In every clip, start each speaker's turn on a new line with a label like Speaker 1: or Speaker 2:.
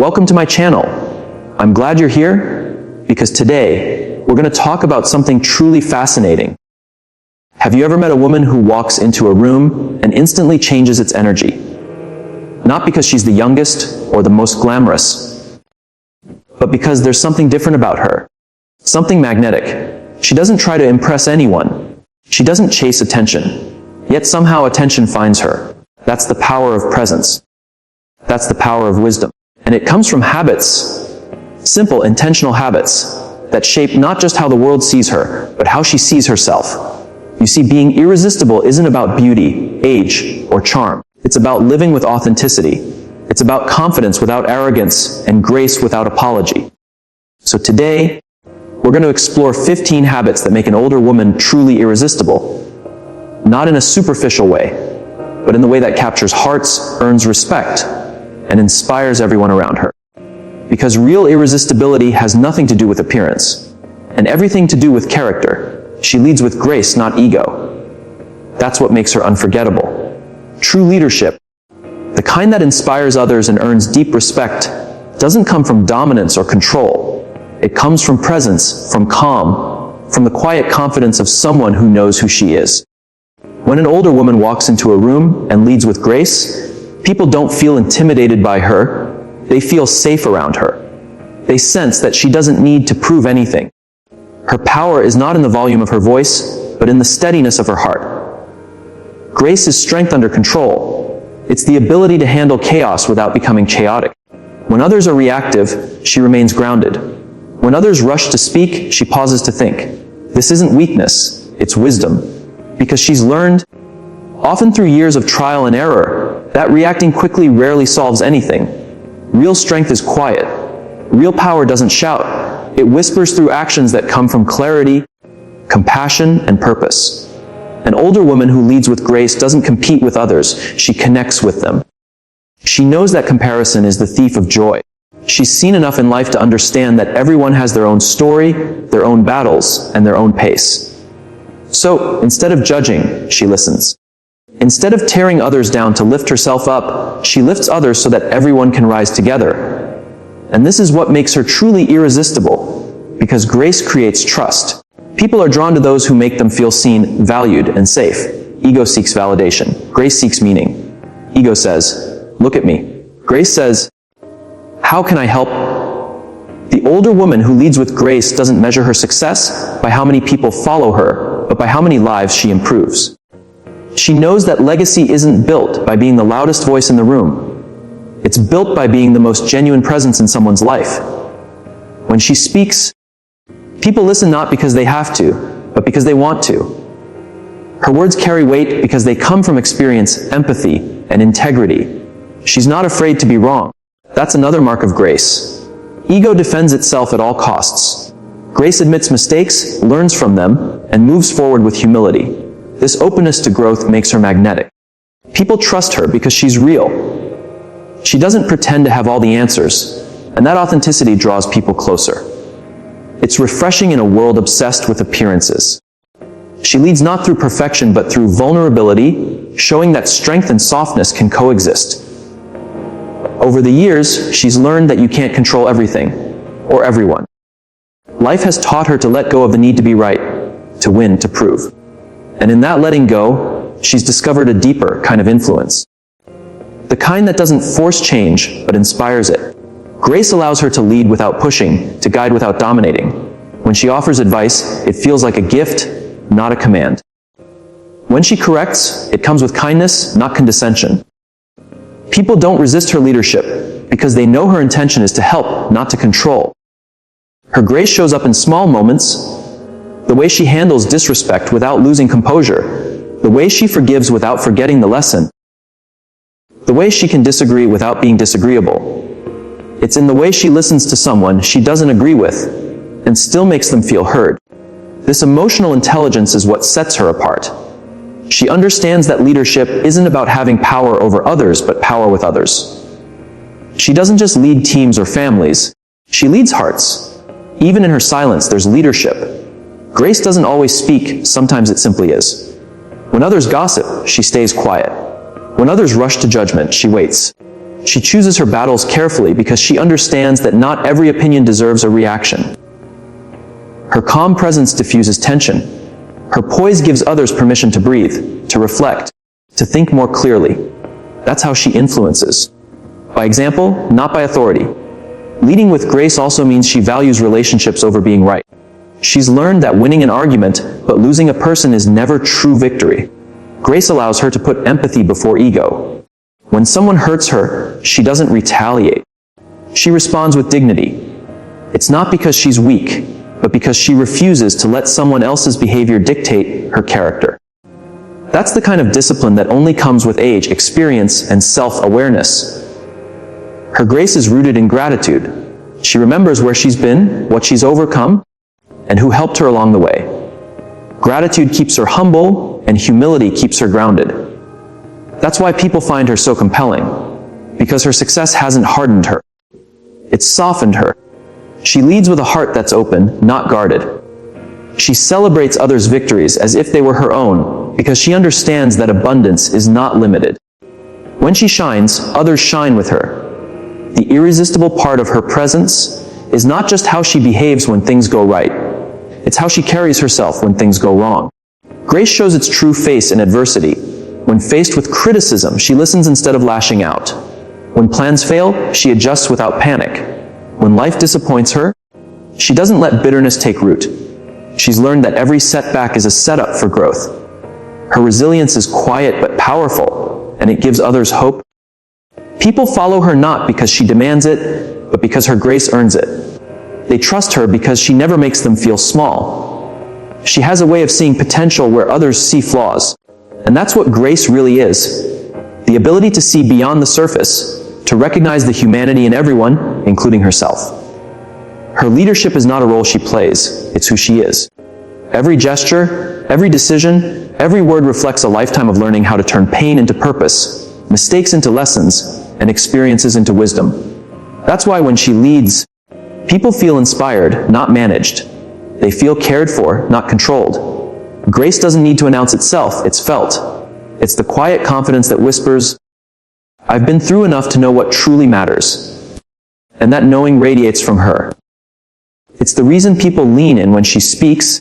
Speaker 1: Welcome to my channel. I'm glad you're here because today we're going to talk about something truly fascinating. Have you ever met a woman who walks into a room and instantly changes its energy? Not because she's the youngest or the most glamorous, but because there's something different about her. Something magnetic. She doesn't try to impress anyone. She doesn't chase attention. Yet somehow attention finds her. That's the power of presence. That's the power of wisdom. And it comes from habits. Simple, intentional habits that shape not just how the world sees her, but how she sees herself. You see, being irresistible isn't about beauty, age, or charm. It's about living with authenticity. It's about confidence without arrogance and grace without apology. So today, we're going to explore 15 habits that make an older woman truly irresistible. Not in a superficial way, but in the way that captures hearts, earns respect, and inspires everyone around her. Because real irresistibility has nothing to do with appearance, and everything to do with character. She leads with grace, not ego. That's what makes her unforgettable. True leadership, the kind that inspires others and earns deep respect, doesn't come from dominance or control. It comes from presence, from calm, from the quiet confidence of someone who knows who she is. When an older woman walks into a room and leads with grace, people don't feel intimidated by her. They feel safe around her. They sense that she doesn't need to prove anything. Her power is not in the volume of her voice, but in the steadiness of her heart. Grace is strength under control. It's the ability to handle chaos without becoming chaotic. When others are reactive, she remains grounded. When others rush to speak, she pauses to think. This isn't weakness, it's wisdom. Because she's learned, often through years of trial and error, that reacting quickly rarely solves anything. Real strength is quiet. Real power doesn't shout. It whispers through actions that come from clarity, compassion, and purpose. An older woman who leads with grace doesn't compete with others, she connects with them. She knows that comparison is the thief of joy. She's seen enough in life to understand that everyone has their own story, their own battles, and their own pace. So, instead of judging, she listens. Instead of tearing others down to lift herself up, she lifts others so that everyone can rise together. And this is what makes her truly irresistible, because grace creates trust. People are drawn to those who make them feel seen, valued, and safe. Ego seeks validation. Grace seeks meaning. Ego says, "Look at me." Grace says, "How can I help?" The older woman who leads with grace doesn't measure her success by how many people follow her, but by how many lives she improves. She knows that legacy isn't built by being the loudest voice in the room. It's built by being the most genuine presence in someone's life. When she speaks, people listen not because they have to, but because they want to. Her words carry weight because they come from experience, empathy, and integrity. She's not afraid to be wrong. That's another mark of grace. Ego defends itself at all costs. Grace admits mistakes, learns from them, and moves forward with humility. This openness to growth makes her magnetic. People trust her because she's real. She doesn't pretend to have all the answers, and that authenticity draws people closer. It's refreshing in a world obsessed with appearances. She leads not through perfection but through vulnerability, showing that strength and softness can coexist. Over the years, she's learned that you can't control everything, or everyone. Life has taught her to let go of the need to be right, to win, to prove. And in that letting go, she's discovered a deeper kind of influence. The kind that doesn't force change, but inspires it. Grace allows her to lead without pushing, to guide without dominating. When she offers advice, it feels like a gift, not a command. When she corrects, it comes with kindness, not condescension. People don't resist her leadership because they know her intention is to help, not to control. Her grace shows up in small moments, the way she handles disrespect without losing composure, the way she forgives without forgetting the lesson, the way she can disagree without being disagreeable. It's in the way she listens to someone she doesn't agree with and still makes them feel heard. This emotional intelligence is what sets her apart. She understands that leadership isn't about having power over others, but power with others. She doesn't just lead teams or families, she leads hearts. Even in her silence, there's leadership. Grace doesn't always speak, sometimes it simply is. When others gossip, she stays quiet. When others rush to judgment, she waits. She chooses her battles carefully because she understands that not every opinion deserves a reaction. Her calm presence diffuses tension. Her poise gives others permission to breathe, to reflect, to think more clearly. That's how she influences. By example, not by authority. Leading with grace also means she values relationships over being right. She's learned that winning an argument but losing a person is never true victory. Grace allows her to put empathy before ego. When someone hurts her, she doesn't retaliate. She responds with dignity. It's not because she's weak, but because she refuses to let someone else's behavior dictate her character. That's the kind of discipline that only comes with age, experience, and self-awareness. Her grace is rooted in gratitude. She remembers where she's been, what she's overcome, and who helped her along the way. Gratitude keeps her humble, and humility keeps her grounded. That's why people find her so compelling, because her success hasn't hardened her. It's softened her. She leads with a heart that's open, not guarded. She celebrates others' victories as if they were her own, because she understands that abundance is not limited. When she shines, others shine with her. The irresistible part of her presence is not just how she behaves when things go right. It's how she carries herself when things go wrong. Grace shows its true face in adversity. When faced with criticism, she listens instead of lashing out. When plans fail, she adjusts without panic. When life disappoints her, she doesn't let bitterness take root. She's learned that every setback is a setup for growth. Her resilience is quiet but powerful, and it gives others hope. People follow her not because she demands it, but because her grace earns it. They trust her because she never makes them feel small. She has a way of seeing potential where others see flaws. And that's what grace really is. The ability to see beyond the surface, to recognize the humanity in everyone, including herself. Her leadership is not a role she plays, it's who she is. Every gesture, every decision, every word reflects a lifetime of learning how to turn pain into purpose, mistakes into lessons, and experiences into wisdom. That's why when she leads, people feel inspired, not managed. They feel cared for, not controlled. Grace doesn't need to announce itself, it's felt. It's the quiet confidence that whispers, "I've been through enough to know what truly matters." And that knowing radiates from her. It's the reason people lean in when she speaks,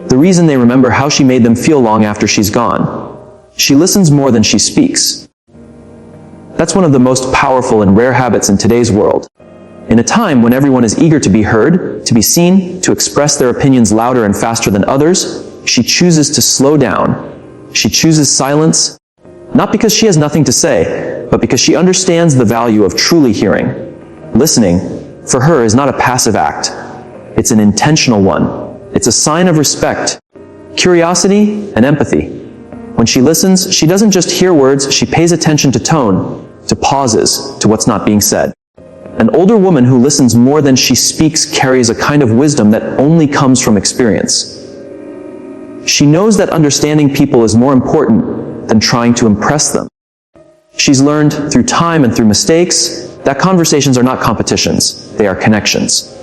Speaker 1: the reason they remember how she made them feel long after she's gone. She listens more than she speaks. That's one of the most powerful and rare habits in today's world. In a time when everyone is eager to be heard, to be seen, to express their opinions louder and faster than others, she chooses to slow down. She chooses silence, not because she has nothing to say, but because she understands the value of truly hearing. Listening, for her, is not a passive act. It's an intentional one. It's a sign of respect, curiosity, and empathy. When she listens, she doesn't just hear words, she pays attention to tone, to pauses, to what's not being said. An older woman who listens more than she speaks carries a kind of wisdom that only comes from experience. She knows that understanding people is more important than trying to impress them. She's learned through time and through mistakes that conversations are not competitions, they are connections.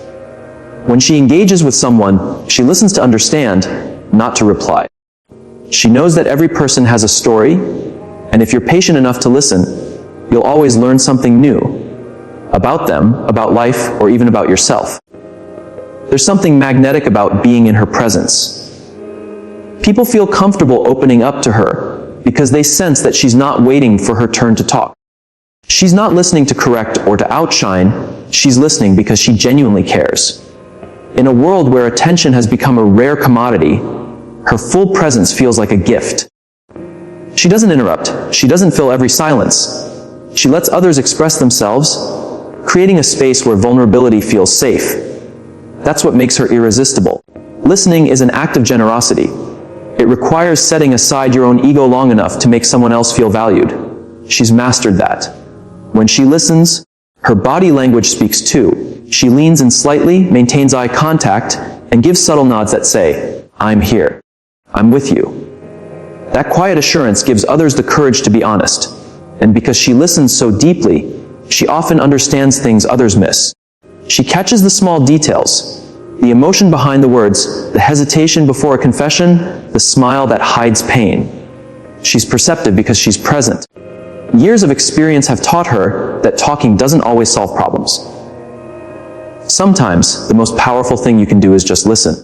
Speaker 1: When she engages with someone, she listens to understand, not to reply. She knows that every person has a story, and if you're patient enough to listen, you'll always learn something new about them, about life, or even about yourself. There's something magnetic about being in her presence. People feel comfortable opening up to her because they sense that she's not waiting for her turn to talk. She's not listening to correct or to outshine, she's listening because she genuinely cares. In a world where attention has become a rare commodity, her full presence feels like a gift. She doesn't interrupt, she doesn't fill every silence. She lets others express themselves, creating a space where vulnerability feels safe. That's what makes her irresistible. Listening is an act of generosity. It requires setting aside your own ego long enough to make someone else feel valued. She's mastered that. When she listens, her body language speaks too. She leans in slightly, maintains eye contact, and gives subtle nods that say, "I'm here. I'm with you." That quiet assurance gives others the courage to be honest. And because she listens so deeply, she often understands things others miss. She catches the small details, the emotion behind the words, the hesitation before a confession, the smile that hides pain. She's perceptive because she's present, years of experience have taught her that talking doesn't always solve problems. Sometimes, the most powerful thing you can do is just listen.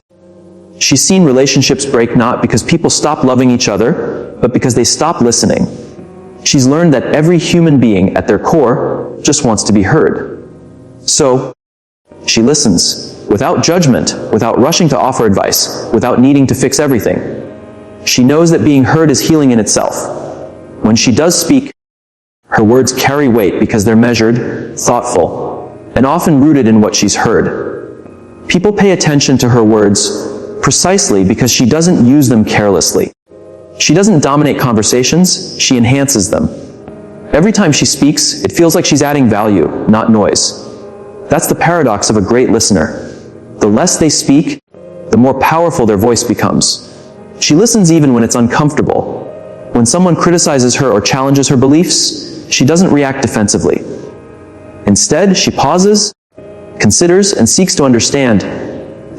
Speaker 1: She's seen relationships break not because people stop loving each other, but because they stop listening. She's learned that every human being at their core just wants to be heard. So, she listens, without judgment, without rushing to offer advice, without needing to fix everything. She knows that being heard is healing in itself. When she does speak, her words carry weight because they're measured, thoughtful, and often rooted in what she's heard. People pay attention to her words precisely because she doesn't use them carelessly. She doesn't dominate conversations, she enhances them. Every time she speaks, it feels like she's adding value, not noise. That's the paradox of a great listener. The less they speak, the more powerful their voice becomes. She listens even when it's uncomfortable. When someone criticizes her or challenges her beliefs, she doesn't react defensively. Instead, she pauses, considers, and seeks to understand.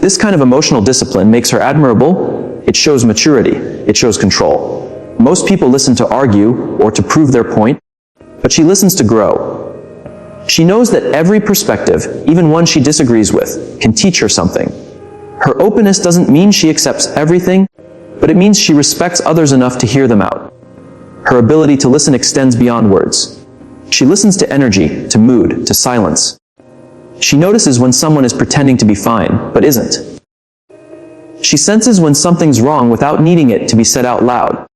Speaker 1: This kind of emotional discipline makes her admirable. It shows maturity. It shows control. Most people listen to argue or to prove their point, but she listens to grow. She knows that every perspective, even one she disagrees with, can teach her something. Her openness doesn't mean she accepts everything, but it means she respects others enough to hear them out. Her ability to listen extends beyond words. She listens to energy, to mood, to silence. She notices when someone is pretending to be fine, but isn't. She senses when something's wrong without needing it to be said out loud.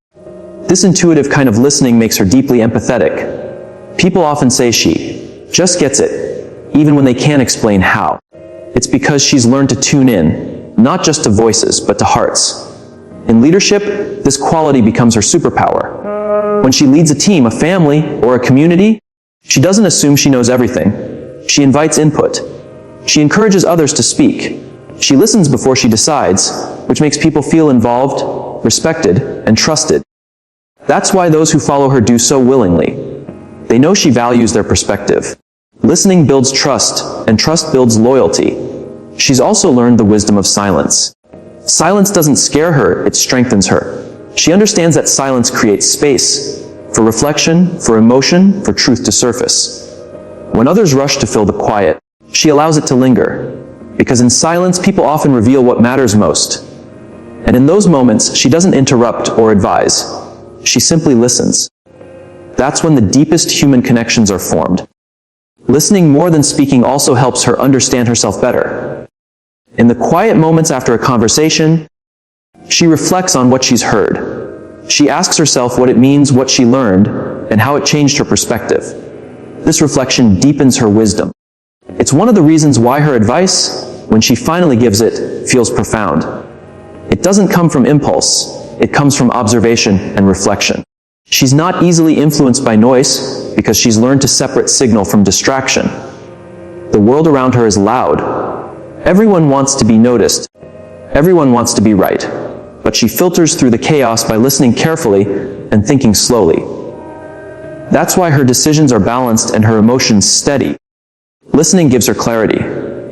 Speaker 1: This intuitive kind of listening makes her deeply empathetic. People often say she just gets it, even when they can't explain how. It's because she's learned to tune in, not just to voices, but to hearts. In leadership, this quality becomes her superpower. When she leads a team, a family, or a community, she doesn't assume she knows everything. She invites input. She encourages others to speak. She listens before she decides, which makes people feel involved, respected, and trusted. That's why those who follow her do so willingly. They know she values their perspective. Listening builds trust, and trust builds loyalty. She's also learned the wisdom of silence. Silence doesn't scare her, it strengthens her. She understands that silence creates space for reflection, for emotion, for truth to surface. When others rush to fill the quiet, she allows it to linger. Because in silence, people often reveal what matters most. And in those moments, she doesn't interrupt or advise. She simply listens. That's when the deepest human connections are formed. Listening more than speaking also helps her understand herself better. In the quiet moments after a conversation, she reflects on what she's heard. She asks herself what it means, what she learned, and how it changed her perspective. This reflection deepens her wisdom. It's one of the reasons why her advice, when she finally gives it, feels profound. It doesn't come from impulse. It comes from observation and reflection. She's not easily influenced by noise because she's learned to separate signal from distraction. The world around her is loud. Everyone wants to be noticed. Everyone wants to be right. But she filters through the chaos by listening carefully and thinking slowly. That's why her decisions are balanced and her emotions steady. Listening gives her clarity.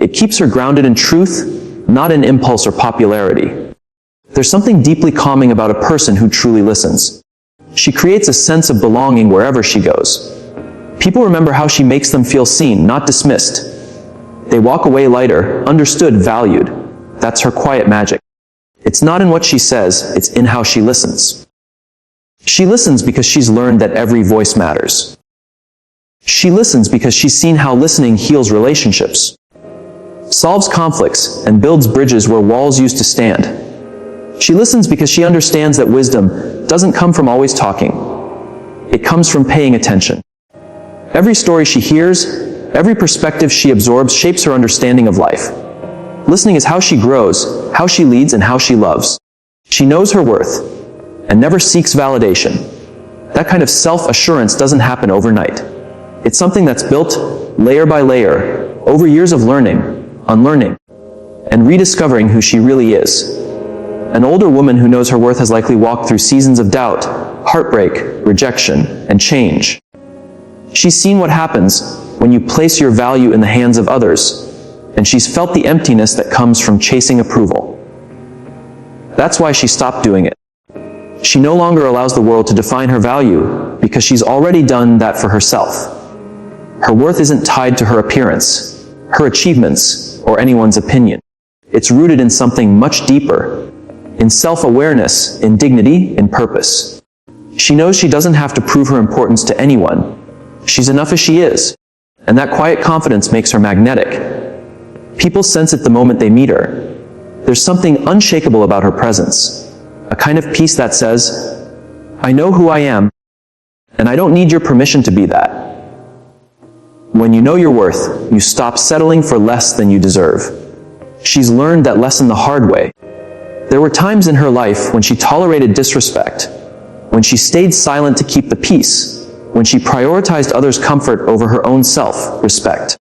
Speaker 1: It keeps her grounded in truth, not in impulse or popularity. There's something deeply calming about a person who truly listens. She creates a sense of belonging wherever she goes. People remember how she makes them feel seen, not dismissed. They walk away lighter, understood, valued. That's her quiet magic. It's not in what she says, it's in how she listens. She listens because she's learned that every voice matters. She listens because she's seen how listening heals relationships, solves conflicts, and builds bridges where walls used to stand. She listens because she understands that wisdom doesn't come from always talking. It comes from paying attention. Every story she hears, every perspective she absorbs shapes her understanding of life. Listening is how she grows, how she leads, and how she loves. She knows her worth and never seeks validation. That kind of self-assurance doesn't happen overnight. It's something that's built layer by layer, over years of learning, unlearning, and rediscovering who she really is. An older woman who knows her worth has likely walked through seasons of doubt, heartbreak, rejection, and change. She's seen what happens when you place your value in the hands of others, and she's felt the emptiness that comes from chasing approval. That's why she stopped doing it. She no longer allows the world to define her value because she's already done that for herself. Her worth isn't tied to her appearance, her achievements, or anyone's opinion. It's rooted in something much deeper, in self-awareness, in dignity, in purpose. She knows she doesn't have to prove her importance to anyone. She's enough as she is, and that quiet confidence makes her magnetic. People sense it the moment they meet her. There's something unshakable about her presence, a kind of peace that says, I know who I am, and I don't need your permission to be that. When you know your worth, you stop settling for less than you deserve. She's learned that lesson the hard way. There were times in her life when she tolerated disrespect, when she stayed silent to keep the peace, when she prioritized others' comfort over her own self-respect.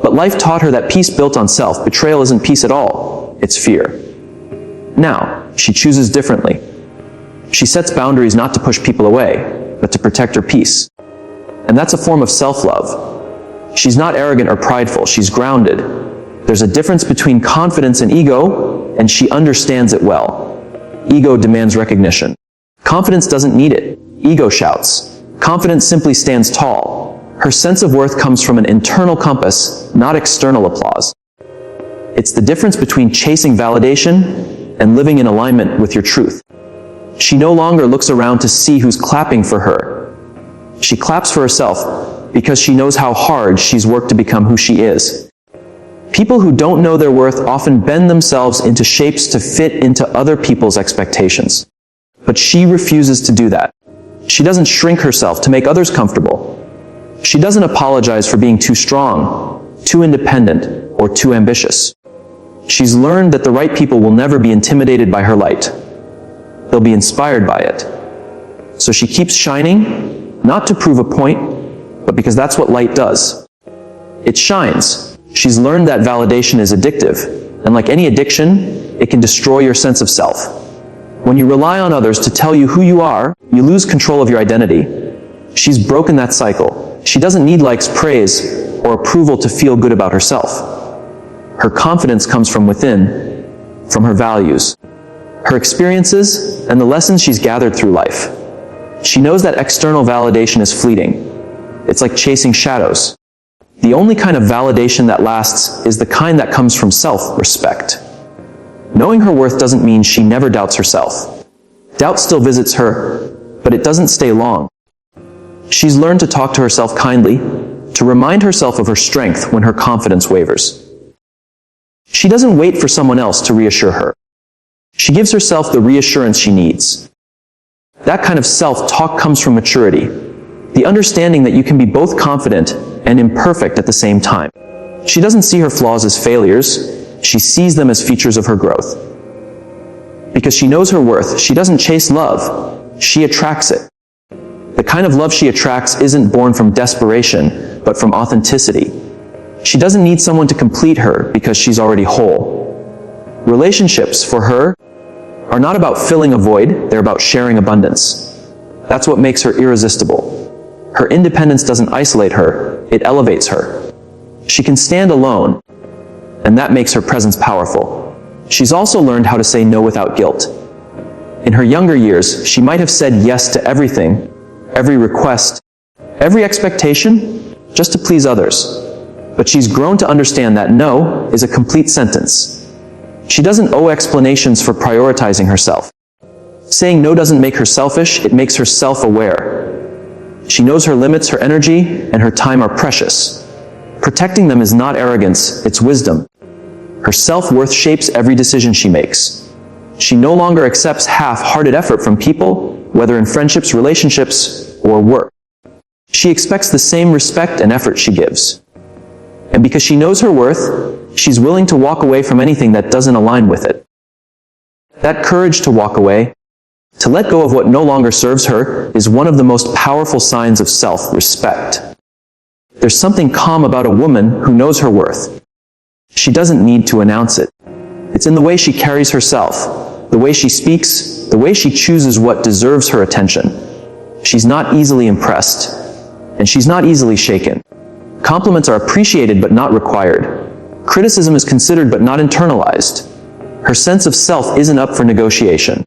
Speaker 1: But life taught her that peace built on self-betrayal isn't peace at all, it's fear. Now, she chooses differently. She sets boundaries not to push people away, but to protect her peace. And that's a form of self-love. She's not arrogant or prideful, she's grounded. There's a difference between confidence and ego, and she understands it well. Ego demands recognition. Confidence doesn't need it. Ego shouts. Confidence simply stands tall. Her sense of worth comes from an internal compass, not external applause. It's the difference between chasing validation and living in alignment with your truth. She no longer looks around to see who's clapping for her. She claps for herself because she knows how hard she's worked to become who she is. People who don't know their worth often bend themselves into shapes to fit into other people's expectations. But she refuses to do that. She doesn't shrink herself to make others comfortable. She doesn't apologize for being too strong, too independent, or too ambitious. She's learned that the right people will never be intimidated by her light. They'll be inspired by it. So she keeps shining, not to prove a point, but because that's what light does. It shines. She's learned that validation is addictive, and like any addiction, it can destroy your sense of self. When you rely on others to tell you who you are, you lose control of your identity. She's broken that cycle. She doesn't need likes, praise, or approval to feel good about herself. Her confidence comes from within, from her values, her experiences, and the lessons she's gathered through life. She knows that external validation is fleeting. It's like chasing shadows. The only kind of validation that lasts is the kind that comes from self-respect. Knowing her worth doesn't mean she never doubts herself. Doubt still visits her, but it doesn't stay long. She's learned to talk to herself kindly, to remind herself of her strength when her confidence wavers. She doesn't wait for someone else to reassure her. She gives herself the reassurance she needs. That kind of self-talk comes from maturity, the understanding that you can be both confident and imperfect at the same time. She doesn't see her flaws as failures, she sees them as features of her growth. Because she knows her worth, she doesn't chase love, she attracts it. The kind of love she attracts isn't born from desperation, but from authenticity. She doesn't need someone to complete her because she's already whole. Relationships, for her, are not about filling a void, they're about sharing abundance. That's what makes her irresistible. Her independence doesn't isolate her, it elevates her. She can stand alone, and that makes her presence powerful. She's also learned how to say no without guilt. In her younger years, she might have said yes to everything, every request, every expectation, just to please others. But she's grown to understand that no is a complete sentence. She doesn't owe explanations for prioritizing herself. Saying no doesn't make her selfish, it makes her self-aware. She knows her limits, her energy, and her time are precious. Protecting them is not arrogance, it's wisdom. Her self-worth shapes every decision she makes. She no longer accepts half-hearted effort from people, whether in friendships, relationships, or work. She expects the same respect and effort she gives. And because she knows her worth, she's willing to walk away from anything that doesn't align with it. That courage to walk away, to let go of what no longer serves her, is one of the most powerful signs of self-respect. There's something calm about a woman who knows her worth. She doesn't need to announce it. It's in the way she carries herself, the way she speaks, the way she chooses what deserves her attention. She's not easily impressed, and she's not easily shaken. Compliments are appreciated but not required. Criticism is considered but not internalized. Her sense of self isn't up for negotiation.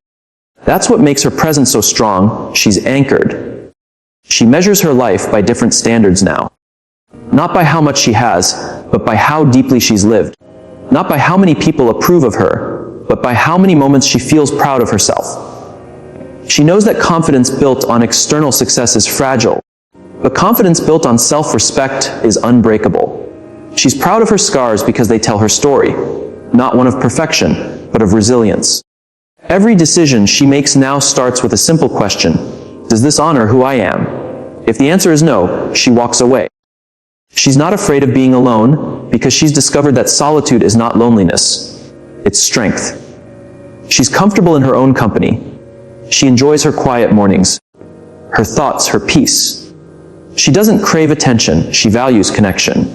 Speaker 1: That's what makes her presence so strong. She's anchored. She measures her life by different standards now. Not by how much she has, but by how deeply she's lived. Not by how many people approve of her, but by how many moments she feels proud of herself. She knows that confidence built on external success is fragile, but confidence built on self-respect is unbreakable. She's proud of her scars because they tell her story, not one of perfection, but of resilience. Every decision she makes now starts with a simple question: does this honor who I am? If the answer is no, she walks away. She's not afraid of being alone because she's discovered that solitude is not loneliness, it's strength. She's comfortable in her own company. She enjoys her quiet mornings, her thoughts, her peace. She doesn't crave attention, she values connection.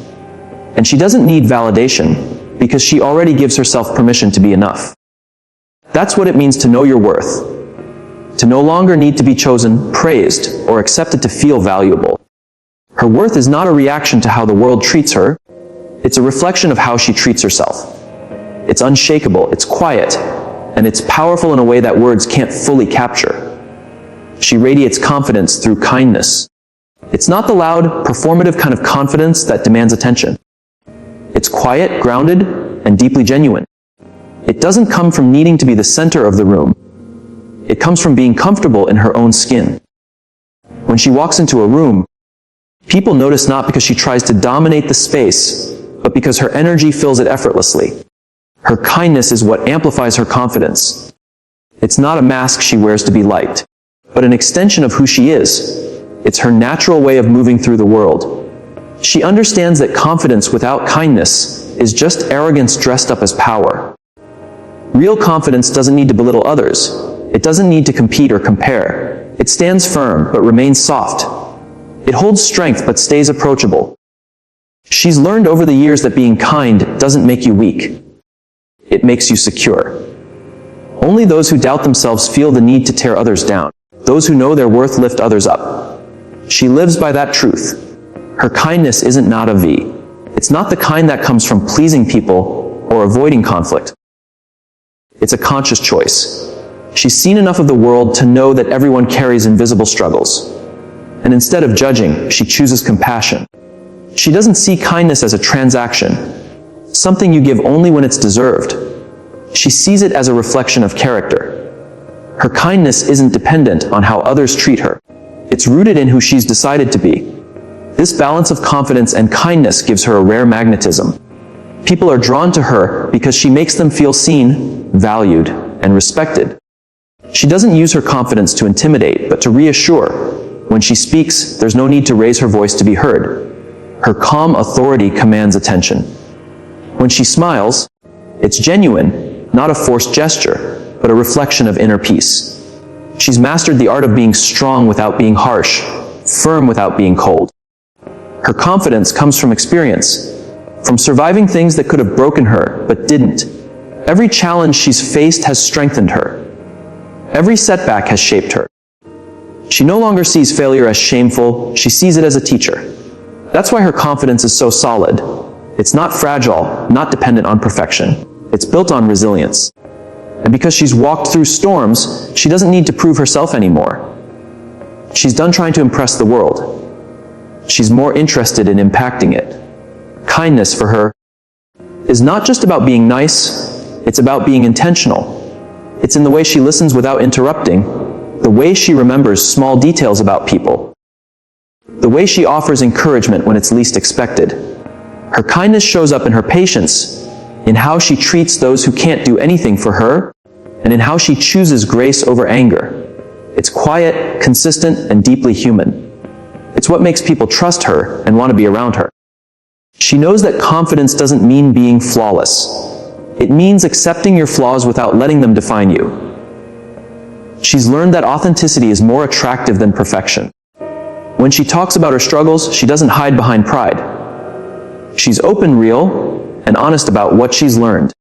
Speaker 1: And she doesn't need validation because she already gives herself permission to be enough. That's what it means to know your worth. To no longer need to be chosen, praised, or accepted to feel valuable. Her worth is not a reaction to how the world treats her. It's a reflection of how she treats herself. It's unshakable, it's quiet, and it's powerful in a way that words can't fully capture. She radiates confidence through kindness. It's not the loud, performative kind of confidence that demands attention. It's quiet, grounded, and deeply genuine. It doesn't come from needing to be the center of the room. It comes from being comfortable in her own skin. When she walks into a room, people notice not because she tries to dominate the space, but because her energy fills it effortlessly. Her kindness is what amplifies her confidence. It's not a mask she wears to be liked, but an extension of who she is. It's her natural way of moving through the world. She understands that confidence without kindness is just arrogance dressed up as power. Real confidence doesn't need to belittle others. It doesn't need to compete or compare. It stands firm but remains soft. It holds strength but stays approachable. She's learned over the years that being kind doesn't make you weak. It makes you secure. Only those who doubt themselves feel the need to tear others down. Those who know their worth lift others up. She lives by that truth. Her kindness isn't not a V. It's not the kind that comes from pleasing people or avoiding conflict. It's a conscious choice. She's seen enough of the world to know that everyone carries invisible struggles. And instead of judging, she chooses compassion. She doesn't see kindness as a transaction, something you give only when it's deserved. She sees it as a reflection of character. Her kindness isn't dependent on how others treat her. It's rooted in who she's decided to be. This balance of confidence and kindness gives her a rare magnetism. People are drawn to her because she makes them feel seen, valued, and respected. She doesn't use her confidence to intimidate, but to reassure. When she speaks, there's no need to raise her voice to be heard. Her calm authority commands attention. When she smiles, it's genuine, not a forced gesture, but a reflection of inner peace. She's mastered the art of being strong without being harsh, firm without being cold. Her confidence comes from experience, from surviving things that could have broken her, but didn't. Every challenge she's faced has strengthened her. Every setback has shaped her. She no longer sees failure as shameful, she sees it as a teacher. That's why her confidence is so solid. It's not fragile, not dependent on perfection. It's built on resilience. And because she's walked through storms, she doesn't need to prove herself anymore. She's done trying to impress the world. She's more interested in impacting it. Kindness for her is not just about being nice, it's about being intentional. It's in the way she listens without interrupting, the way she remembers small details about people, the way she offers encouragement when it's least expected. Her kindness shows up in her patience, in how she treats those who can't do anything for her, and in how she chooses grace over anger. It's quiet, consistent, and deeply human. It's what makes people trust her and want to be around her. She knows that confidence doesn't mean being flawless. It means accepting your flaws without letting them define you. She's learned that authenticity is more attractive than perfection. When she talks about her struggles, she doesn't hide behind pride. She's open, real, and honest about what she's learned.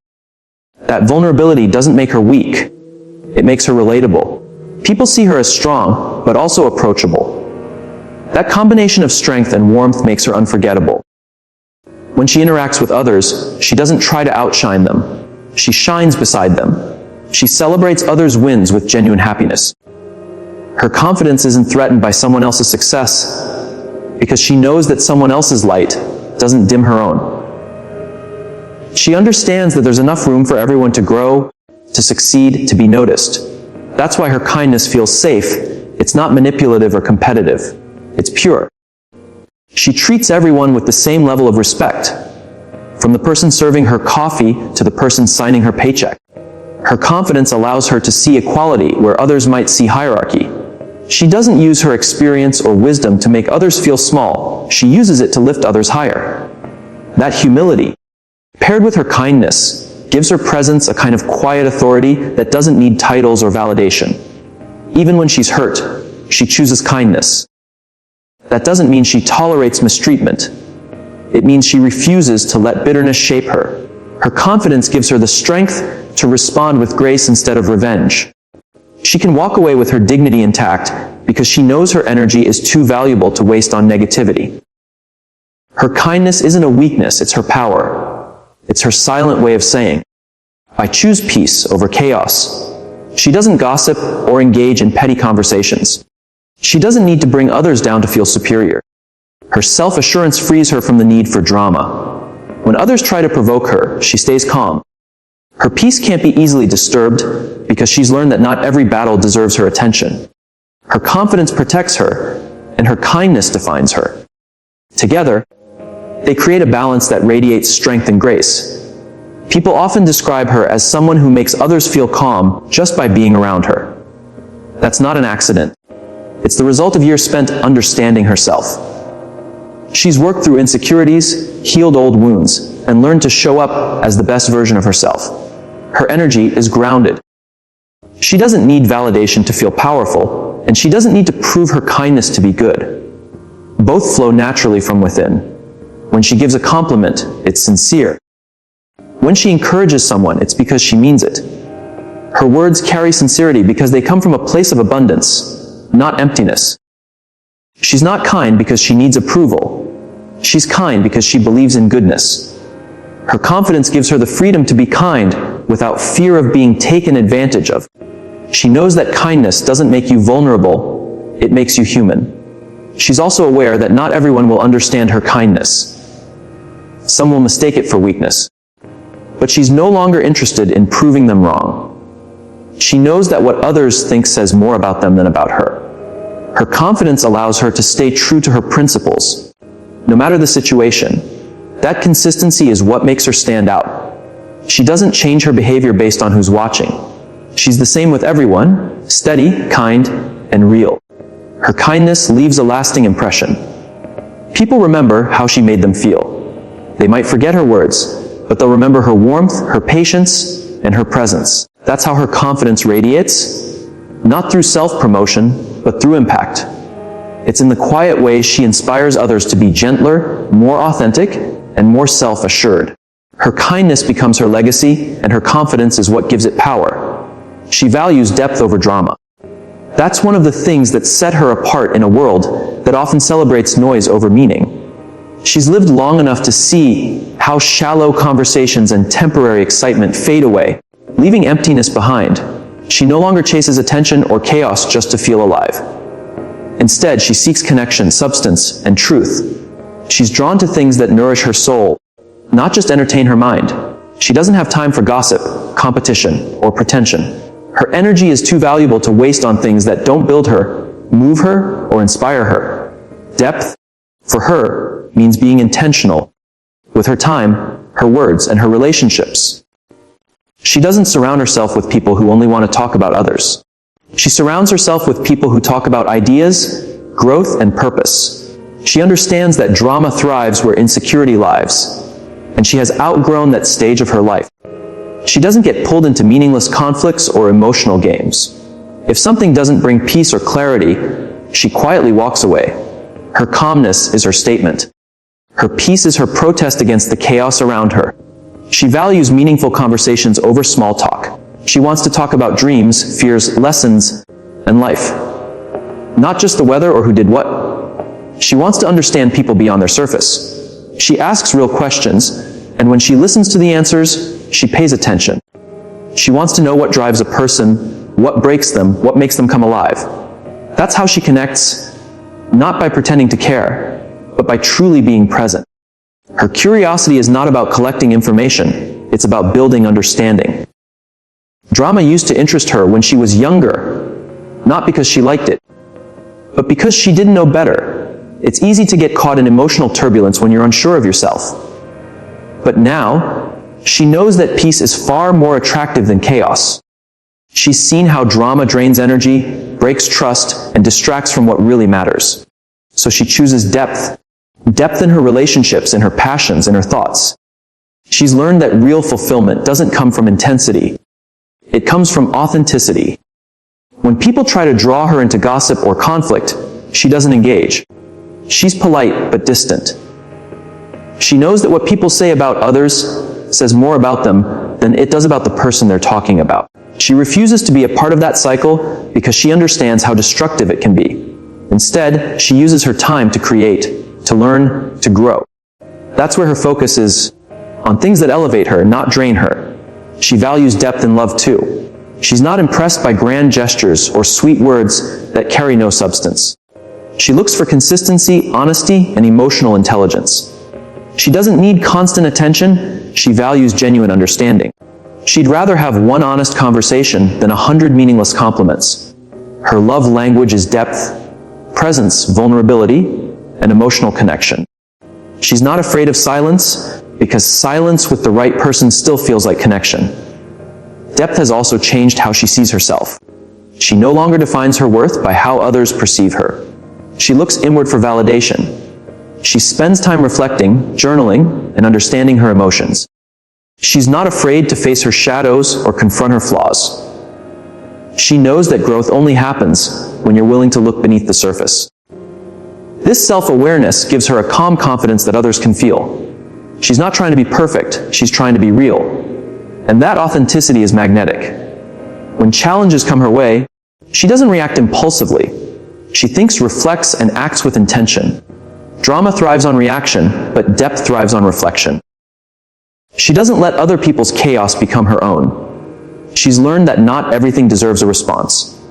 Speaker 1: That vulnerability doesn't make her weak. It makes her relatable. People see her as strong, but also approachable. That combination of strength and warmth makes her unforgettable. When she interacts with others, she doesn't try to outshine them. She shines beside them. She celebrates others' wins with genuine happiness. Her confidence isn't threatened by someone else's success because she knows that someone else's light doesn't dim her own. She understands that there's enough room for everyone to grow, to succeed, to be noticed. That's why her kindness feels safe. It's not manipulative or competitive. It's pure. She treats everyone with the same level of respect, from the person serving her coffee to the person signing her paycheck. Her confidence allows her to see equality where others might see hierarchy. She doesn't use her experience or wisdom to make others feel small. She uses it to lift others higher. That humility, paired with her kindness, gives her presence a kind of quiet authority that doesn't need titles or validation. Even when she's hurt, she chooses kindness. That doesn't mean she tolerates mistreatment. It means she refuses to let bitterness shape her. Her confidence gives her the strength to respond with grace instead of revenge. She can walk away with her dignity intact because she knows her energy is too valuable to waste on negativity. Her kindness isn't a weakness, it's her power. It's her silent way of saying, I choose peace over chaos. She doesn't gossip or engage in petty conversations. She doesn't need to bring others down to feel superior. Her self-assurance frees her from the need for drama. When others try to provoke her, she stays calm. Her peace can't be easily disturbed because she's learned that not every battle deserves her attention. Her confidence protects her, and her kindness defines her. Together, they create a balance that radiates strength and grace. People often describe her as someone who makes others feel calm just by being around her. That's not an accident. It's the result of years spent understanding herself. She's worked through insecurities, healed old wounds, and learned to show up as the best version of herself. Her energy is grounded. She doesn't need validation to feel powerful, and she doesn't need to prove her kindness to be good. Both flow naturally from within. When she gives a compliment, it's sincere. When she encourages someone, it's because she means it. Her words carry sincerity because they come from a place of abundance, not emptiness. She's not kind because she needs approval. She's kind because she believes in goodness. Her confidence gives her the freedom to be kind without fear of being taken advantage of. She knows that kindness doesn't make you vulnerable, it makes you human. She's also aware that not everyone will understand her kindness. Some will mistake it for weakness. But she's no longer interested in proving them wrong. She knows that what others think says more about them than about her. Her confidence allows her to stay true to her principles, no matter the situation. That consistency is what makes her stand out. She doesn't change her behavior based on who's watching. She's the same with everyone, steady, kind, and real. Her kindness leaves a lasting impression. People remember how she made them feel. They might forget her words, but they'll remember her warmth, her patience, and her presence. That's how her confidence radiates, not through self-promotion, but through impact. It's in the quiet ways she inspires others to be gentler, more authentic, and more self-assured. Her kindness becomes her legacy, and her confidence is what gives it power. She values depth over drama. That's one of the things that set her apart in a world that often celebrates noise over meaning. She's lived long enough to see how shallow conversations and temporary excitement fade away, leaving emptiness behind. She no longer chases attention or chaos just to feel alive. Instead, she seeks connection, substance, and truth. She's drawn to things that nourish her soul, not just entertain her mind. She doesn't have time for gossip, competition, or pretension. Her energy is too valuable to waste on things that don't build her, move her, or inspire her. Depth, for her, means being intentional with her time, her words, and her relationships. She doesn't surround herself with people who only want to talk about others. She surrounds herself with people who talk about ideas, growth, and purpose. She understands that drama thrives where insecurity lives, and she has outgrown that stage of her life. She doesn't get pulled into meaningless conflicts or emotional games. If something doesn't bring peace or clarity, she quietly walks away. Her calmness is her statement. Her peace is her protest against the chaos around her. She values meaningful conversations over small talk. She wants to talk about dreams, fears, lessons, and life. Not just the weather or who did what. She wants to understand people beyond their surface. She asks real questions, and when she listens to the answers, she pays attention. She wants to know what drives a person, what breaks them, what makes them come alive. That's how she connects, not by pretending to care, but by truly being present. Her curiosity is not about collecting information, it's about building understanding. Drama used to interest her when she was younger, not because she liked it, but because she didn't know better. It's easy to get caught in emotional turbulence when you're unsure of yourself. But now, she knows that peace is far more attractive than chaos. She's seen how drama drains energy, breaks trust, and distracts from what really matters. So she chooses depth. Depth in her relationships, in her passions, in her thoughts. She's learned that real fulfillment doesn't come from intensity. It comes from authenticity. When people try to draw her into gossip or conflict, she doesn't engage. She's polite but distant. She knows that what people say about others says more about them than it does about the person they're talking about. She refuses to be a part of that cycle because she understands how destructive it can be. Instead, she uses her time to create, to learn, to grow. That's where her focus is, on things that elevate her, not drain her. She values depth in love too. She's not impressed by grand gestures or sweet words that carry no substance. She looks for consistency, honesty, and emotional intelligence. She doesn't need constant attention, she values genuine understanding. She'd rather have one honest conversation than 100 meaningless compliments. Her love language is depth, presence, vulnerability, and emotional connection. She's not afraid of silence, because silence with the right person still feels like connection. Depth has also changed how she sees herself. She no longer defines her worth by how others perceive her. She looks inward for validation. She spends time reflecting, journaling, and understanding her emotions. She's not afraid to face her shadows or confront her flaws. She knows that growth only happens when you're willing to look beneath the surface. This self-awareness gives her a calm confidence that others can feel. She's not trying to be perfect, she's trying to be real. And that authenticity is magnetic. When challenges come her way, she doesn't react impulsively. She thinks, reflects, and acts with intention. Drama thrives on reaction, but depth thrives on reflection. She doesn't let other people's chaos become her own. She's learned that not everything deserves a response.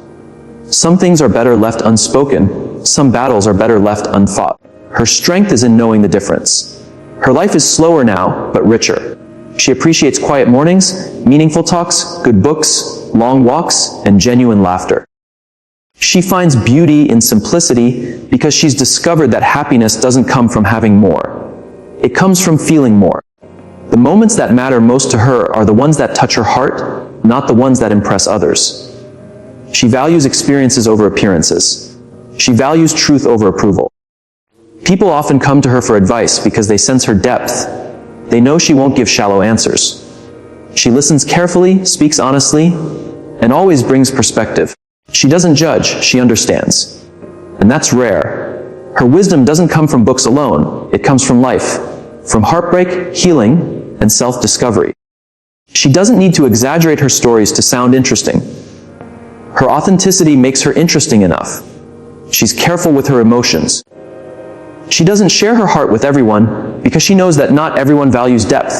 Speaker 1: Some things are better left unspoken, some battles are better left unfought. Her strength is in knowing the difference. Her life is slower now, but richer. She appreciates quiet mornings, meaningful talks, good books, long walks, and genuine laughter. She finds beauty in simplicity because she's discovered that happiness doesn't come from having more. It comes from feeling more. The moments that matter most to her are the ones that touch her heart, not the ones that impress others. She values experiences over appearances. She values truth over approval. People often come to her for advice because they sense her depth. They know she won't give shallow answers. She listens carefully, speaks honestly, and always brings perspective. She doesn't judge, she understands. And that's rare. Her wisdom doesn't come from books alone, it comes from life, from heartbreak, healing, and self-discovery. She doesn't need to exaggerate her stories to sound interesting. Her authenticity makes her interesting enough. She's careful with her emotions. She doesn't share her heart with everyone because she knows that not everyone values depth.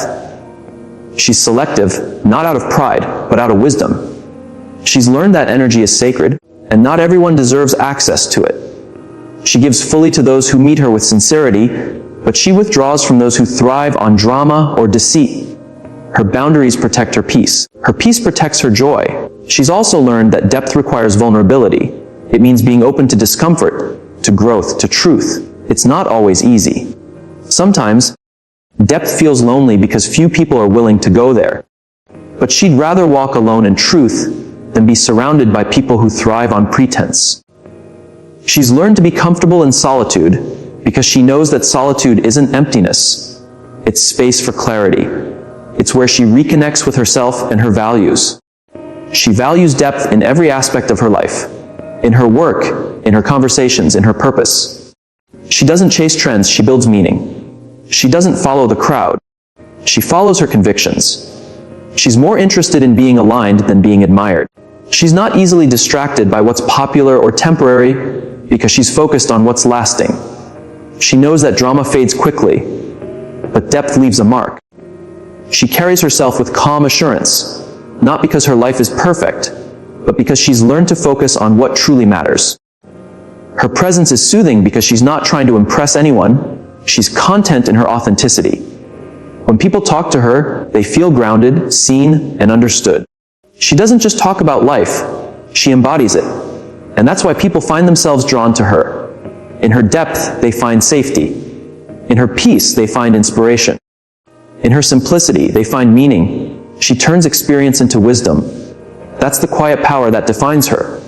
Speaker 1: She's selective, not out of pride, but out of wisdom. She's learned that energy is sacred, and not everyone deserves access to it. She gives fully to those who meet her with sincerity, but she withdraws from those who thrive on drama or deceit. Her boundaries protect her peace. Her peace protects her joy. She's also learned that depth requires vulnerability. It means being open to discomfort, to growth, to truth. It's not always easy. Sometimes, depth feels lonely because few people are willing to go there. But she'd rather walk alone in truth than be surrounded by people who thrive on pretense. She's learned to be comfortable in solitude because she knows that solitude isn't emptiness. It's space for clarity. It's where she reconnects with herself and her values. She values depth in every aspect of her life, in her work, in her conversations, in her purpose. She doesn't chase trends, she builds meaning. She doesn't follow the crowd. She follows her convictions. She's more interested in being aligned than being admired. She's not easily distracted by what's popular or temporary because she's focused on what's lasting. She knows that drama fades quickly, but depth leaves a mark. She carries herself with calm assurance, not because her life is perfect, but because she's learned to focus on what truly matters. Her presence is soothing because she's not trying to impress anyone, she's content in her authenticity. When people talk to her, they feel grounded, seen, and understood. She doesn't just talk about life, she embodies it. And that's why people find themselves drawn to her. In her depth, they find safety. In her peace, they find inspiration. In her simplicity, they find meaning. She turns experience into wisdom. That's the quiet power that defines her.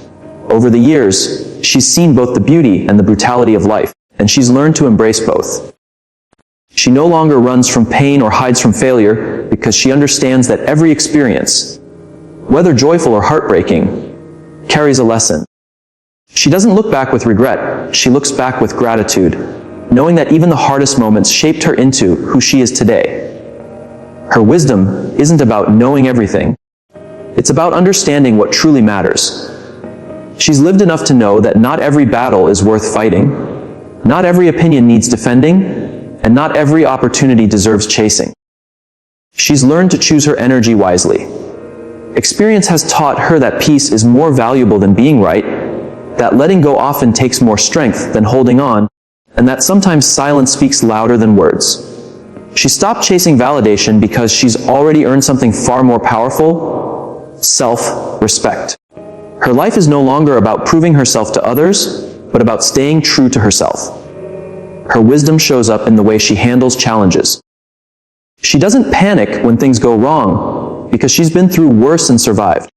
Speaker 1: Over the years, she's seen both the beauty and the brutality of life, and she's learned to embrace both. She no longer runs from pain or hides from failure because she understands that every experience, whether joyful or heartbreaking, carries a lesson. She doesn't look back with regret, she looks back with gratitude, knowing that even the hardest moments shaped her into who she is today. Her wisdom isn't about knowing everything. It's about understanding what truly matters. She's lived enough to know that not every battle is worth fighting, not every opinion needs defending, and not every opportunity deserves chasing. She's learned to choose her energy wisely. Experience has taught her that peace is more valuable than being right, that letting go often takes more strength than holding on, and that sometimes silence speaks louder than words. She stopped chasing validation because she's already earned something far more powerful: self-respect. Her life is no longer about proving herself to others, but about staying true to herself. Her wisdom shows up in the way she handles challenges. She doesn't panic when things go wrong, because she's been through worse and survived.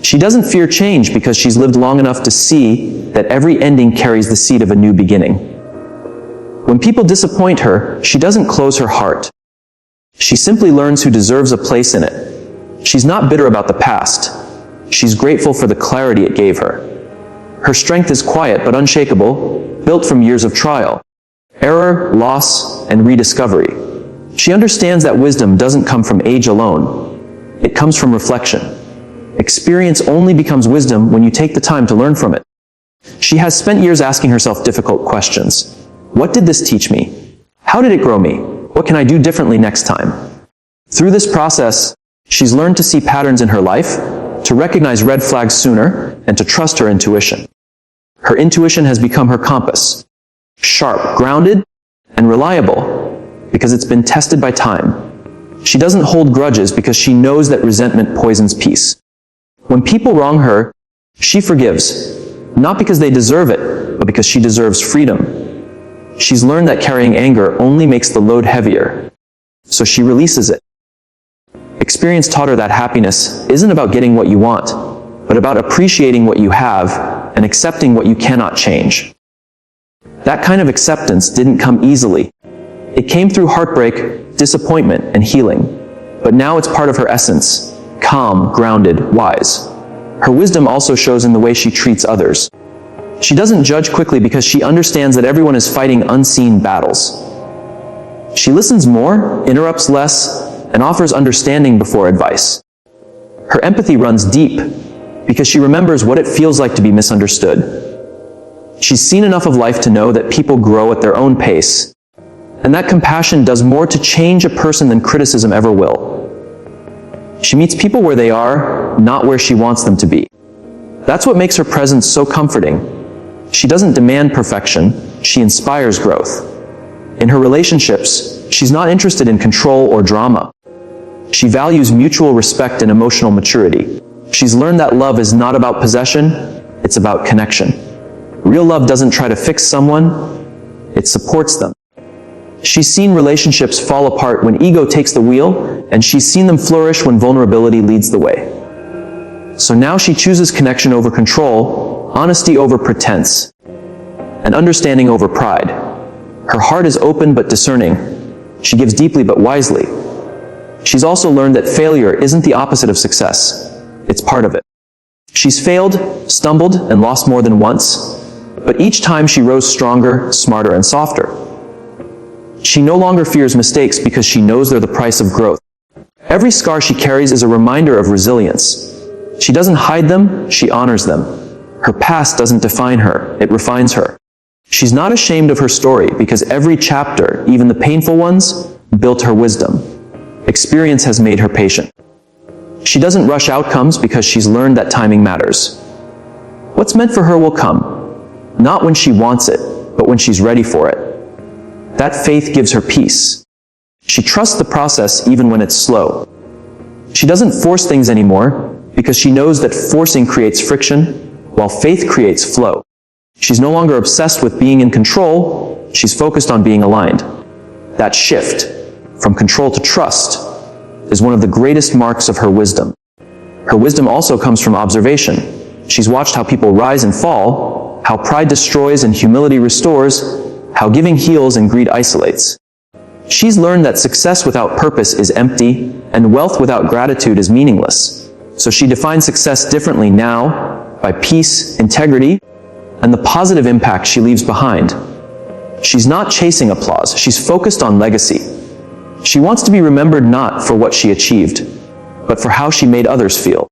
Speaker 1: She doesn't fear change because she's lived long enough to see that every ending carries the seed of a new beginning. When people disappoint her, she doesn't close her heart. She simply learns who deserves a place in it. She's not bitter about the past. She's grateful for the clarity it gave her. Her strength is quiet but unshakable, built from years of trial, error, loss, and rediscovery. She understands that wisdom doesn't come from age alone. It comes from reflection. Experience only becomes wisdom when you take the time to learn from it. She has spent years asking herself difficult questions. What did this teach me? How did it grow me? What can I do differently next time? Through this process, she's learned to see patterns in her life, to recognize red flags sooner, and to trust her intuition. Her intuition has become her compass, sharp, grounded, and reliable, because it's been tested by time. She doesn't hold grudges because she knows that resentment poisons peace. When people wrong her, she forgives, not because they deserve it, but because she deserves freedom. She's learned that carrying anger only makes the load heavier, so she releases it. Experience taught her that happiness isn't about getting what you want, but about appreciating what you have and accepting what you cannot change. That kind of acceptance didn't come easily. It came through heartbreak, disappointment, and healing. But now it's part of her essence, calm, grounded, wise. Her wisdom also shows in the way she treats others. She doesn't judge quickly because she understands that everyone is fighting unseen battles. She listens more, interrupts less, and offers understanding before advice. Her empathy runs deep because she remembers what it feels like to be misunderstood. She's seen enough of life to know that people grow at their own pace, and that compassion does more to change a person than criticism ever will. She meets people where they are, not where she wants them to be. That's what makes her presence so comforting. She doesn't demand perfection, she inspires growth. In her relationships, she's not interested in control or drama. She values mutual respect and emotional maturity. She's learned that love is not about possession, it's about connection. Real love doesn't try to fix someone, it supports them. She's seen relationships fall apart when ego takes the wheel, and she's seen them flourish when vulnerability leads the way. So now she chooses connection over control, honesty over pretense, and understanding over pride. Her heart is open but discerning. She gives deeply but wisely. She's also learned that failure isn't the opposite of success. It's part of it. She's failed, stumbled, and lost more than once, but each time she rose stronger, smarter, and softer. She no longer fears mistakes because she knows they're the price of growth. Every scar she carries is a reminder of resilience. She doesn't hide them, she honors them. Her past doesn't define her, it refines her. She's not ashamed of her story because every chapter, even the painful ones, built her wisdom. Experience has made her patient. She doesn't rush outcomes because she's learned that timing matters. What's meant for her will come, not when she wants it, but when she's ready for it. That faith gives her peace. She trusts the process even when it's slow. She doesn't force things anymore because she knows that forcing creates friction, while faith creates flow. She's no longer obsessed with being in control, she's focused on being aligned. That shift, from control to trust, is one of the greatest marks of her wisdom. Her wisdom also comes from observation. She's watched how people rise and fall, how pride destroys and humility restores, how giving heals and greed isolates. She's learned that success without purpose is empty, and wealth without gratitude is meaningless. So she defines success differently now, by peace, integrity, and the positive impact she leaves behind. She's not chasing applause, she's focused on legacy. She wants to be remembered not for what she achieved, but for how she made others feel.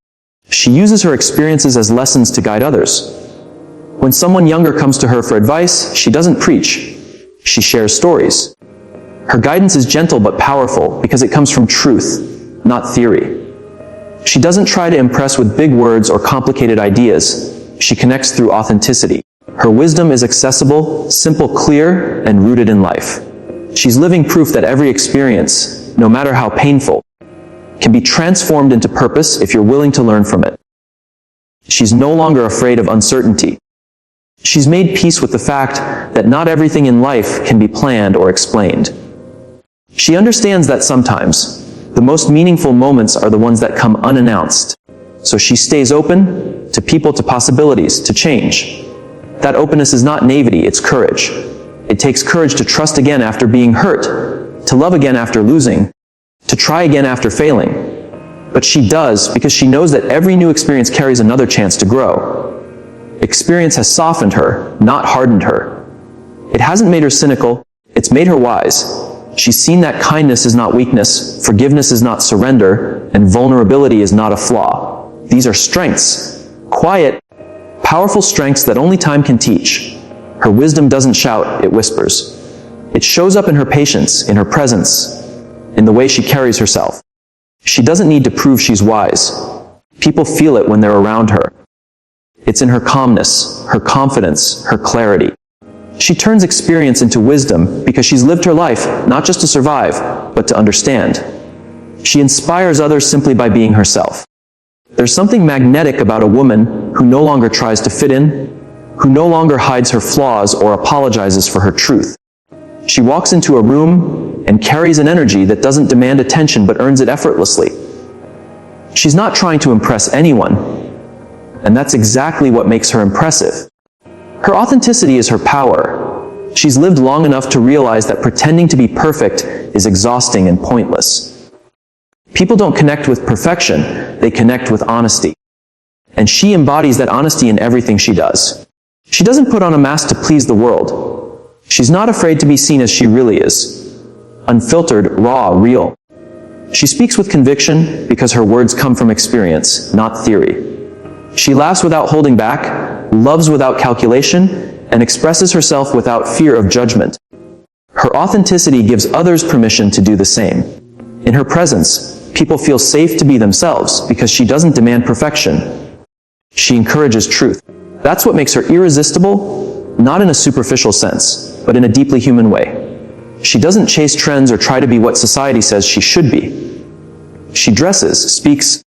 Speaker 1: She uses her experiences as lessons to guide others. When someone younger comes to her for advice, she doesn't preach, she shares stories. Her guidance is gentle but powerful because it comes from truth, not theory. She doesn't try to impress with big words or complicated ideas. She connects through authenticity. Her wisdom is accessible, simple, clear, and rooted in life. She's living proof that every experience, no matter how painful, can be transformed into purpose if you're willing to learn from it. She's no longer afraid of uncertainty. She's made peace with the fact that not everything in life can be planned or explained. She understands that sometimes, the most meaningful moments are the ones that come unannounced. So she stays open to people, to possibilities, to change. That openness is not naivety, it's courage. It takes courage to trust again after being hurt, to love again after losing, to try again after failing. But she does because she knows that every new experience carries another chance to grow. Experience has softened her, not hardened her. It hasn't made her cynical, it's made her wise. She's seen that kindness is not weakness, forgiveness is not surrender, and vulnerability is not a flaw. These are strengths, quiet, powerful strengths that only time can teach. Her wisdom doesn't shout, it whispers. It shows up in her patience, in her presence, in the way she carries herself. She doesn't need to prove she's wise. People feel it when they're around her. It's in her calmness, her confidence, her clarity. She turns experience into wisdom because she's lived her life not just to survive, but to understand. She inspires others simply by being herself. There's something magnetic about a woman who no longer tries to fit in, who no longer hides her flaws or apologizes for her truth. She walks into a room and carries an energy that doesn't demand attention but earns it effortlessly. She's not trying to impress anyone, and that's exactly what makes her impressive. Her authenticity is her power. She's lived long enough to realize that pretending to be perfect is exhausting and pointless. People don't connect with perfection, they connect with honesty. And she embodies that honesty in everything she does. She doesn't put on a mask to please the world. She's not afraid to be seen as she really is. Unfiltered, raw, real. She speaks with conviction because her words come from experience, not theory. She laughs without holding back, loves without calculation, and expresses herself without fear of judgment. Her authenticity gives others permission to do the same. In her presence, people feel safe to be themselves because she doesn't demand perfection. She encourages truth. That's what makes her irresistible, not in a superficial sense, but in a deeply human way. She doesn't chase trends or try to be what society says she should be. She dresses, speaks,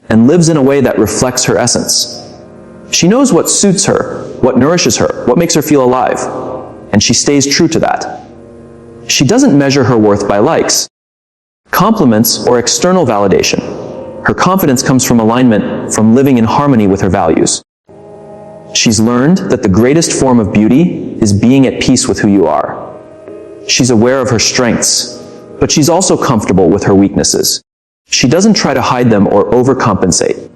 Speaker 1: and lives in a way that reflects her essence. She knows what suits her, what nourishes her, what makes her feel alive, and she stays true to that. She doesn't measure her worth by likes, compliments, or external validation. Her confidence comes from alignment, from living in harmony with her values. She's learned that the greatest form of beauty is being at peace with who you are. She's aware of her strengths, but she's also comfortable with her weaknesses. She doesn't try to hide them or overcompensate.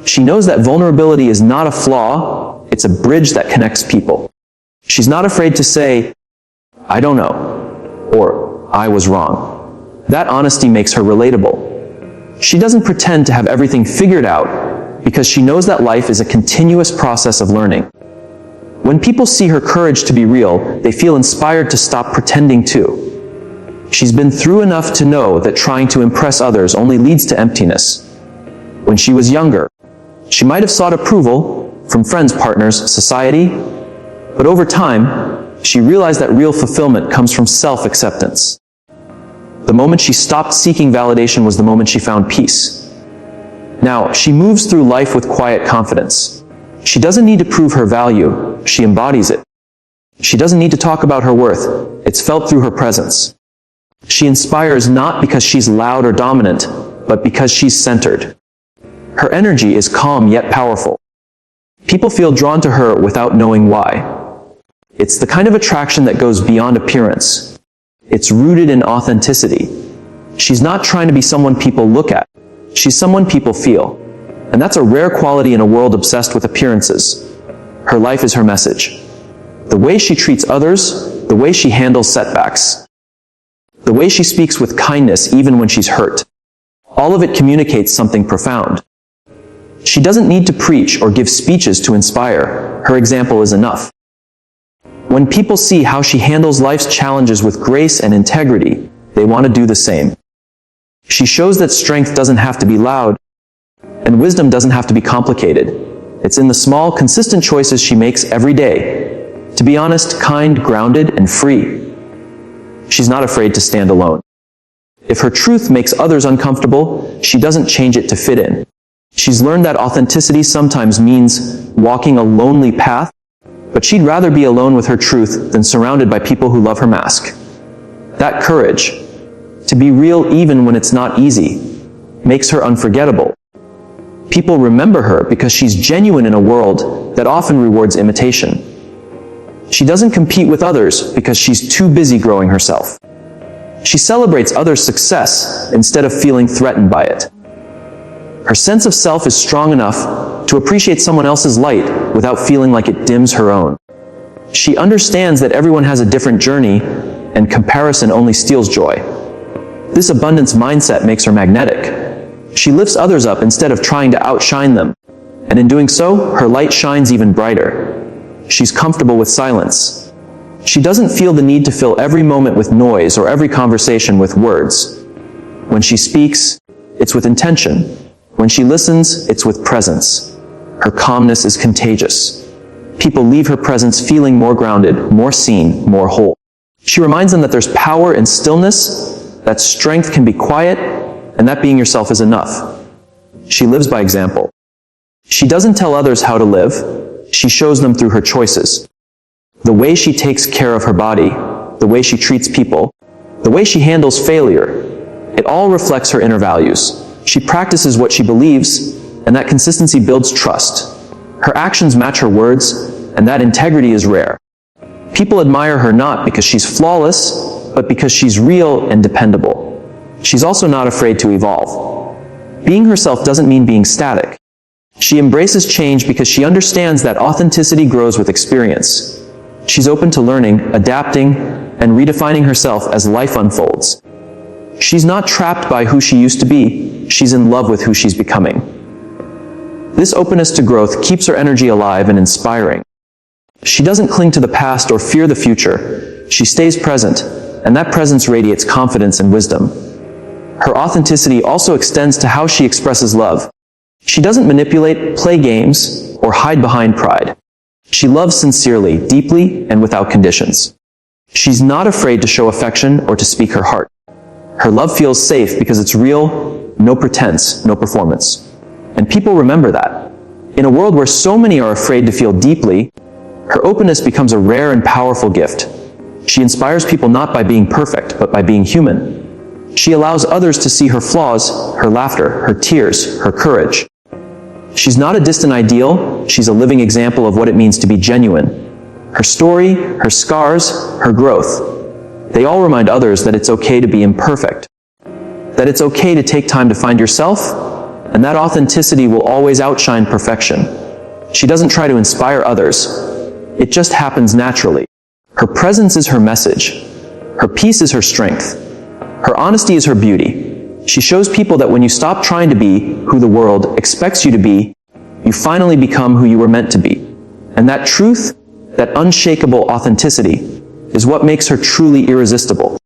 Speaker 1: She knows that vulnerability is not a flaw, it's a bridge that connects people. She's not afraid to say, "I don't know," or "I was wrong." That honesty makes her relatable. She doesn't pretend to have everything figured out because she knows that life is a continuous process of learning. When people see her courage to be real, they feel inspired to stop pretending too. She's been through enough to know that trying to impress others only leads to emptiness. When she was younger, she might have sought approval from friends, partners, society, but over time, she realized that real fulfillment comes from self-acceptance. The moment she stopped seeking validation was the moment she found peace. Now, she moves through life with quiet confidence. She doesn't need to prove her value, she embodies it. She doesn't need to talk about her worth, it's felt through her presence. She inspires not because she's loud or dominant, but because she's centered. Her energy is calm yet powerful. People feel drawn to her without knowing why. It's the kind of attraction that goes beyond appearance. It's rooted in authenticity. She's not trying to be someone people look at. She's someone people feel. And that's a rare quality in a world obsessed with appearances. Her life is her message. The way she treats others, the way she handles setbacks, the way she speaks with kindness even when she's hurt. All of it communicates something profound. She doesn't need to preach or give speeches to inspire. Her example is enough. When people see how she handles life's challenges with grace and integrity, they want to do the same. She shows that strength doesn't have to be loud, and wisdom doesn't have to be complicated. It's in the small, consistent choices she makes every day. To be honest, kind, grounded, and free. She's not afraid to stand alone. If her truth makes others uncomfortable, she doesn't change it to fit in. She's learned that authenticity sometimes means walking a lonely path, but she'd rather be alone with her truth than surrounded by people who love her mask. That courage, to be real even when it's not easy, makes her unforgettable. People remember her because she's genuine in a world that often rewards imitation. She doesn't compete with others because she's too busy growing herself. She celebrates others' success instead of feeling threatened by it. Her sense of self is strong enough to appreciate someone else's light without feeling like it dims her own. She understands that everyone has a different journey, and comparison only steals joy. This abundance mindset makes her magnetic. She lifts others up instead of trying to outshine them, and in doing so, her light shines even brighter. She's comfortable with silence. She doesn't feel the need to fill every moment with noise or every conversation with words. When she speaks, it's with intention. When she listens, it's with presence. Her calmness is contagious. People leave her presence feeling more grounded, more seen, more whole. She reminds them that there's power in stillness, that strength can be quiet, and that being yourself is enough. She lives by example. She doesn't tell others how to live, she shows them through her choices. The way she takes care of her body, the way she treats people, the way she handles failure, it all reflects her inner values. She practices what she believes, and that consistency builds trust. Her actions match her words, and that integrity is rare. People admire her not because she's flawless, but because she's real and dependable. She's also not afraid to evolve. Being herself doesn't mean being static. She embraces change because she understands that authenticity grows with experience. She's open to learning, adapting, and redefining herself as life unfolds. She's not trapped by who she used to be, she's in love with who she's becoming. This openness to growth keeps her energy alive and inspiring. She doesn't cling to the past or fear the future, she stays present, and that presence radiates confidence and wisdom. Her authenticity also extends to how she expresses love. She doesn't manipulate, play games, or hide behind pride. She loves sincerely, deeply, and without conditions. She's not afraid to show affection or to speak her heart. Her love feels safe because it's real, no pretense, no performance. And people remember that. In a world where so many are afraid to feel deeply, her openness becomes a rare and powerful gift. She inspires people not by being perfect, but by being human. She allows others to see her flaws, her laughter, her tears, her courage. She's not a distant ideal, she's a living example of what it means to be genuine. Her story, her scars, her growth, they all remind others that it's okay to be imperfect, that it's okay to take time to find yourself, and that authenticity will always outshine perfection. She doesn't try to inspire others, it just happens naturally. Her presence is her message, her peace is her strength, her honesty is her beauty. She shows people that when you stop trying to be who the world expects you to be, you finally become who you were meant to be. And that truth, that unshakable authenticity, is what makes her truly irresistible.